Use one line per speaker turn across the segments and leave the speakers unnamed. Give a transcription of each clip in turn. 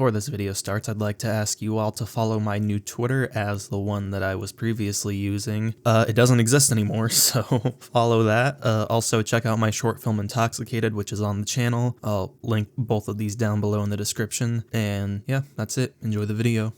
Before this video starts, I'd like to ask you all to follow my new Twitter as the one that I was previously using. It doesn't exist anymore, so follow that. Also, check out my short film Intoxicated, which is on the channel. I'll link both of these down below in the description. And yeah, that's it. Enjoy the video.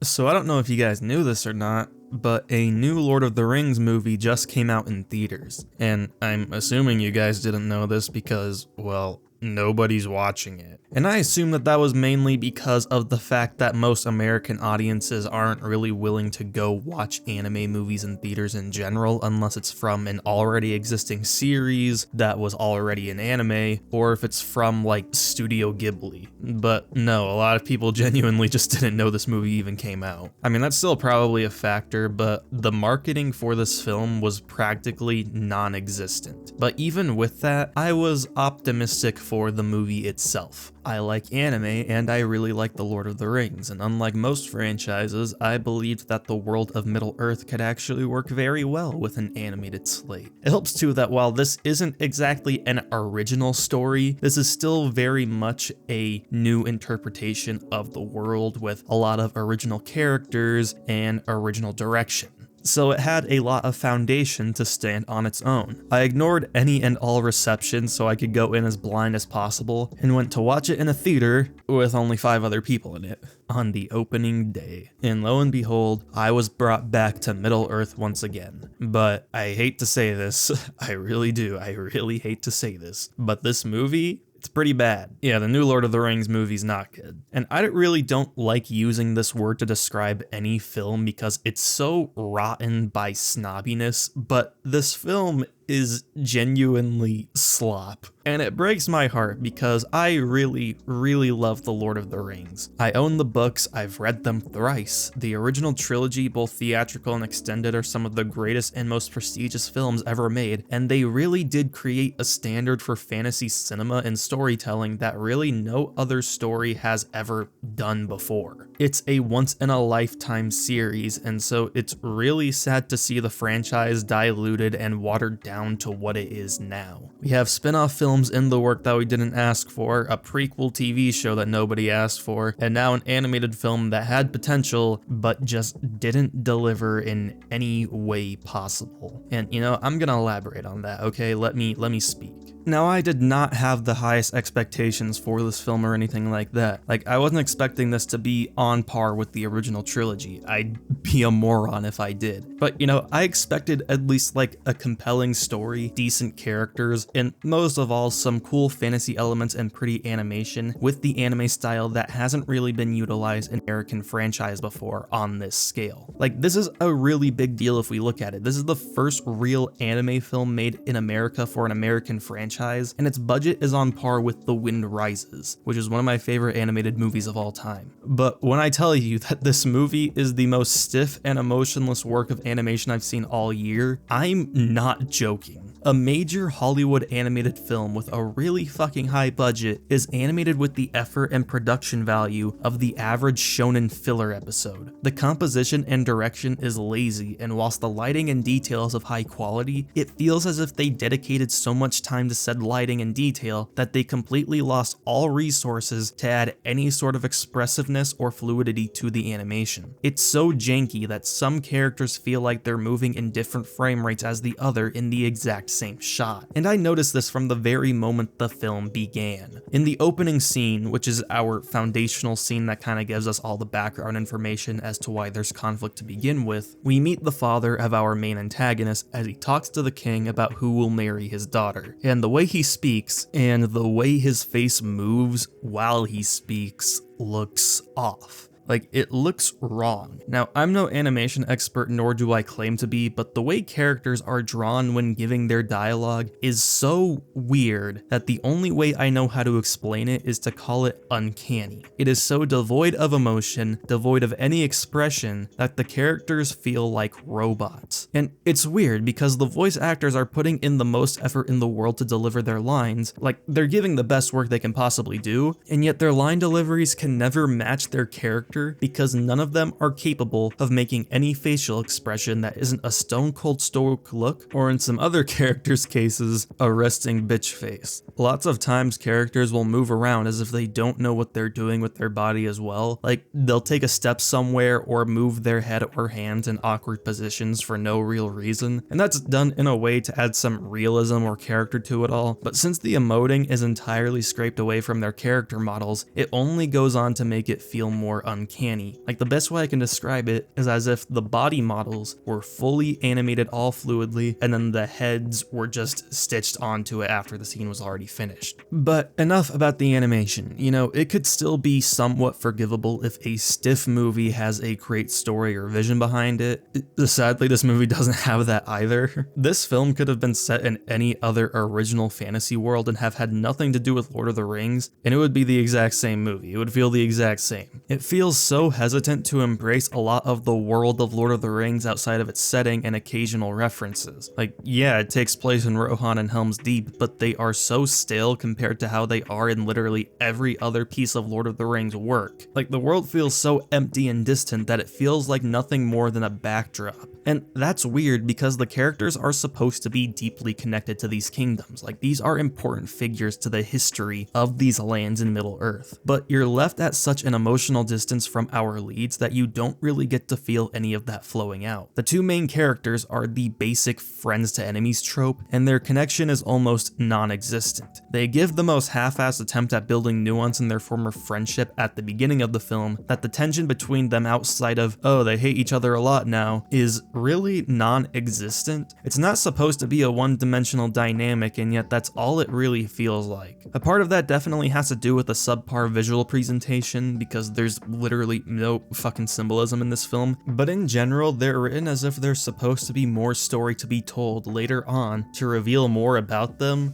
So I don't know if you guys knew this or not, but a new Lord of the Rings movie just came out in theaters. And I'm assuming you guys didn't know this because, well, nobody's watching it. And I assume that that was mainly because of the fact that most American audiences aren't really willing to go watch anime movies in theaters in general unless it's from an already existing series that was already an anime, or if it's from like Studio Ghibli. But no, a lot of people genuinely just didn't know this movie even came out. I mean, that's still probably a factor, but the marketing for this film was practically non-existent. But even with that, I was optimistic for the movie itself. I like anime, and I really like The Lord of the Rings, and unlike most franchises, I believed that the world of Middle-earth could actually work very well with an animated slate. It helps too that while this isn't exactly an original story, this is still very much a new interpretation of the world with a lot of original characters and original direction. So it had a lot of foundation to stand on its own. I ignored any and all reception so I could go in as blind as possible, and went to watch it in a theater with only 5 other people in it on the opening day. And lo and behold, I was brought back to Middle-earth once again. But I hate to say this, I really do, I really hate to say this, but this movie, it's pretty bad. Yeah, the new Lord of the Rings movie's not good. And I really don't like using this word to describe any film because it's so rotten by snobbiness, but this film is genuinely slop. And it breaks my heart because I really, really love The Lord of the Rings. I own the books, I've read them thrice. The original trilogy, both theatrical and extended, are some of the greatest and most prestigious films ever made, and they really did create a standard for fantasy cinema and storytelling that really no other story has ever done before. It's a once-in-a-lifetime series, and so it's really sad to see the franchise diluted and watered down to what it is now. We have spin-off films in the work that we didn't ask for, a prequel TV show that nobody asked for, and now an animated film that had potential but just didn't deliver in any way possible. And you know, I'm gonna elaborate on that, okay? Let me speak. Now, I did not have the highest expectations for this film or anything like that. Like, I wasn't expecting this to be on par with the original trilogy. I'd be a moron if I did. But, you know, I expected at least like a compelling story, decent characters, and most of all, some cool fantasy elements and pretty animation with the anime style that hasn't really been utilized in American franchise before on this scale. Like, this is a really big deal if we look at it. This is the first real anime film made in America for an American franchise, and its budget is on par with The Wind Rises, which is one of my favorite animated movies of all time. But when I tell you that this movie is the most stiff and emotionless work of animation I've seen all year, I'm not joking. A major Hollywood animated film with a really fucking high budget is animated with the effort and production value of the average shonen filler episode. The composition and direction is lazy, and whilst the lighting and details of high quality, it feels as if they dedicated so much time to said lighting and detail that they completely lost all resources to add any sort of expressiveness or fluidity to the animation. It's so janky that some characters feel like they're moving in different frame rates as the other in the exact same shot. And I noticed this from the very moment the film began. In the opening scene, which is our foundational scene that kind of gives us all the background information as to why there's conflict to begin with, we meet the father of our main antagonist as he talks to the king about who will marry his daughter. And the way he speaks and the way his face moves while he speaks looks off. Like, it looks wrong. Now, I'm no animation expert, nor do I claim to be, but the way characters are drawn when giving their dialogue is so weird that the only way I know how to explain it is to call it uncanny. It is so devoid of emotion, devoid of any expression, that the characters feel like robots. And it's weird because the voice actors are putting in the most effort in the world to deliver their lines, like they're giving the best work they can possibly do, and yet their line deliveries can never match their character character because none of them are capable of making any facial expression that isn't a stone cold stoic look, or in some other characters' cases, a resting bitch face. Lots of times characters will move around as if they don't know what they're doing with their body as well. Like, they'll take a step somewhere or move their head or hands in awkward positions for no real reason, and that's done in a way to add some realism or character to it all. But since the emoting is entirely scraped away from their character models, it only goes on to make it feel more uncanny. Like, the best way I can describe it is as if the body models were fully animated all fluidly, and then the heads were just stitched onto it after the scene was already finished. But enough about the animation. You know, it could still be somewhat forgivable if a stiff movie has a great story or vision behind it. Sadly, this movie doesn't have that either. This film could have been set in any other original fantasy world and have had nothing to do with Lord of the Rings, and it would be the exact same movie. It would feel the exact same. It feels so hesitant to embrace a lot of the world of Lord of the Rings outside of its setting and occasional references. Like, yeah, it takes place in Rohan and Helm's Deep, but they are so stale compared to how they are in literally every other piece of Lord of the Rings work. Like, the world feels so empty and distant that it feels like nothing more than a backdrop. And that's weird because the characters are supposed to be deeply connected to these kingdoms. Like, these are important figures to the history of these lands in Middle-earth. But you're left at such an emotional distance from our leads that you don't really get to feel any of that flowing out. The two main characters are the basic friends to enemies trope, and their connection is almost non-existent. They give the most half-assed attempt at building nuance in their former friendship at the beginning of the film that the tension between them outside of, oh, they hate each other a lot now, is really non-existent. It's not supposed to be a one-dimensional dynamic, and yet that's all it really feels like. A part of that definitely has to do with the subpar visual presentation, because there's literally no fucking symbolism in this film, but in general, they're written as if there's supposed to be more story to be told later on to reveal more about them,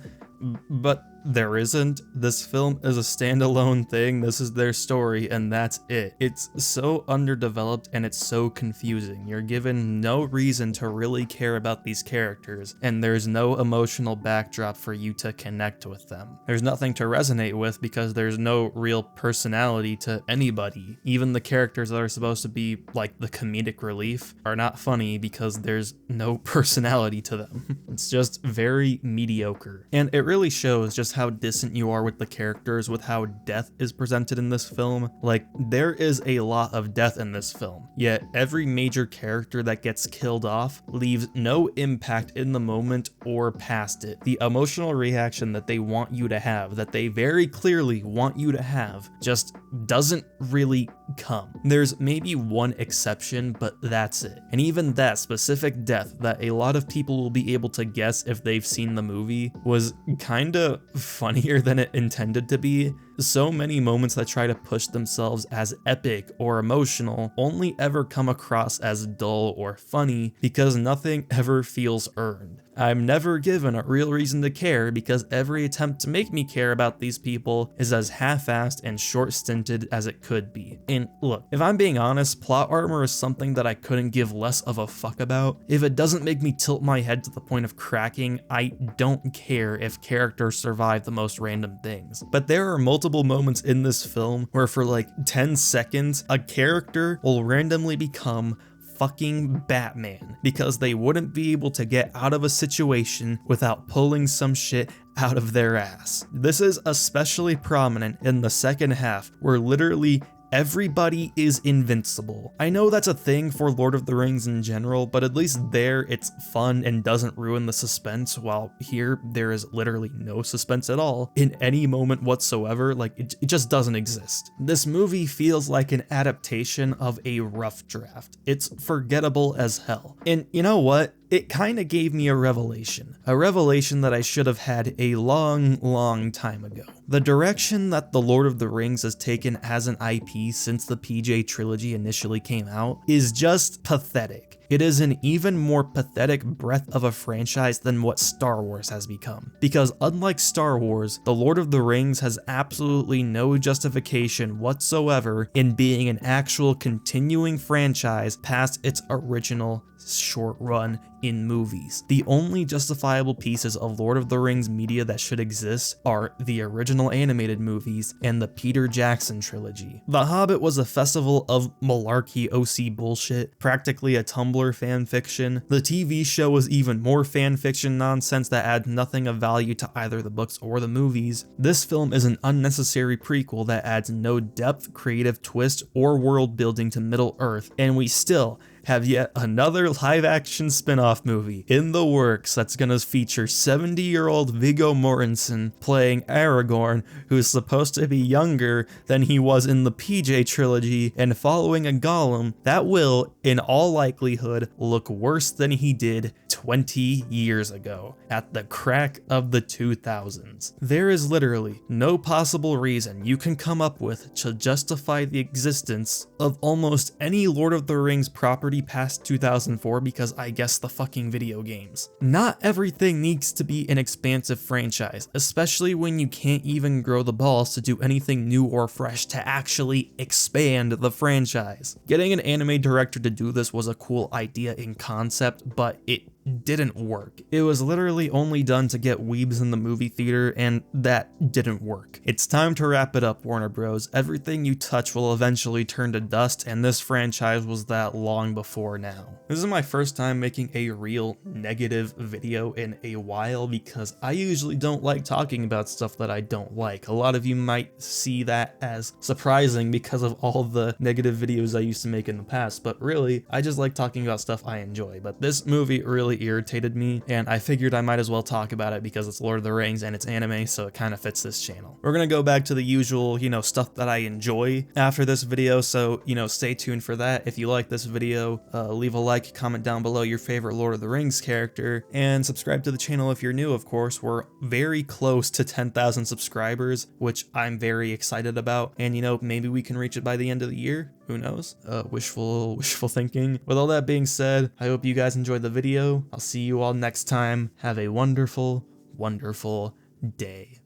but there isn't. This film is a standalone thing. This is their story, and that's it. It's so underdeveloped and it's so confusing. You're given no reason to really care about these characters, and there's no emotional backdrop for you to connect with them. There's nothing to resonate with because there's no real personality to anybody. Even the characters that are supposed to be like the comedic relief are not funny because there's no personality to them. It's just very mediocre. And it really shows just how distant you are with the characters with how death is presented in this film. Like, there is a lot of death in this film, yet every major character that gets killed off leaves no impact in the moment or past it. The emotional reaction that they want you to have, that they very clearly want you to have, just doesn't really come. There's maybe one exception, but that's it. And even that specific death that a lot of people will be able to guess if they've seen the movie was kinda funnier than it intended to be. So many moments that try to push themselves as epic or emotional only ever come across as dull or funny because nothing ever feels earned. I'm never given a real reason to care because every attempt to make me care about these people is as half-assed and short-stinted as it could be. And look, if I'm being honest, plot armor is something that I couldn't give less of a fuck about. If it doesn't make me tilt my head to the point of cracking, I don't care if characters survive the most random things. But there are multiple moments in this film where for like 10 seconds, a character will randomly become fucking Batman because they wouldn't be able to get out of a situation without pulling some shit out of their ass. This is especially prominent in the second half, where literally everybody is invincible. I know that's a thing for Lord of the Rings in general, but at least there it's fun and doesn't ruin the suspense, while here there is literally no suspense at all in any moment whatsoever. Like, it just doesn't exist. This movie feels like an adaptation of a rough draft. It's forgettable as hell. And you know what? It kinda gave me a revelation that I should have had a long time ago. The direction that the Lord of the Rings has taken as an IP since the PJ trilogy initially came out is just pathetic. It is an even more pathetic breath of a franchise than what Star Wars has become. Because unlike Star Wars, the Lord of the Rings has absolutely no justification whatsoever in being an actual continuing franchise past its original short run in movies. The only justifiable pieces of Lord of the Rings media that should exist are the original animated movies and the Peter Jackson trilogy. The Hobbit was a festival of malarkey OC bullshit, practically a Tumblr fanfiction. The TV show was even more fanfiction nonsense that adds nothing of value to either the books or the movies. This film is an unnecessary prequel that adds no depth, creative twist, or world building to Middle-earth, and we still have yet another live-action spin-off movie in the works that's gonna feature 70-year-old Viggo Mortensen playing Aragorn, who's supposed to be younger than he was in the PJ trilogy, and following a Gollum that will, in all likelihood, look worse than he did 20 years ago, at the crack of the 2000s. There is literally no possible reason you can come up with to justify the existence of almost any Lord of the Rings property past 2004 because I guess the fucking video games. Not everything needs to be an expansive franchise, especially when you can't even grow the balls to do anything new or fresh to actually expand the franchise. Getting an anime director to do this was a cool idea in concept, but it didn't work. It was literally only done to get weebs in the movie theater, and that didn't work. It's time to wrap it up, Warner Bros. Everything you touch will eventually turn to dust, and this franchise was that long before now. This is my first time making a real negative video in a while because I usually don't like talking about stuff that I don't like. A lot of you might see that as surprising because of all the negative videos I used to make in the past, but really, I just like talking about stuff I enjoy. But this movie really irritated me, and I figured I might as well talk about it because it's Lord of the Rings and it's anime, so it kind of fits this channel. We're gonna go back to the usual, stuff that I enjoy after this video, so, stay tuned for that. If you like this video, leave a like, comment down below your favorite Lord of the Rings character, and subscribe to the channel if you're new, of course. We're very close to 10,000 subscribers, which I'm very excited about, and, maybe we can reach it by the end of the year. Who knows? Wishful thinking. With all that being said, I hope you guys enjoyed the video. I'll see you all next time. Have a wonderful, wonderful day.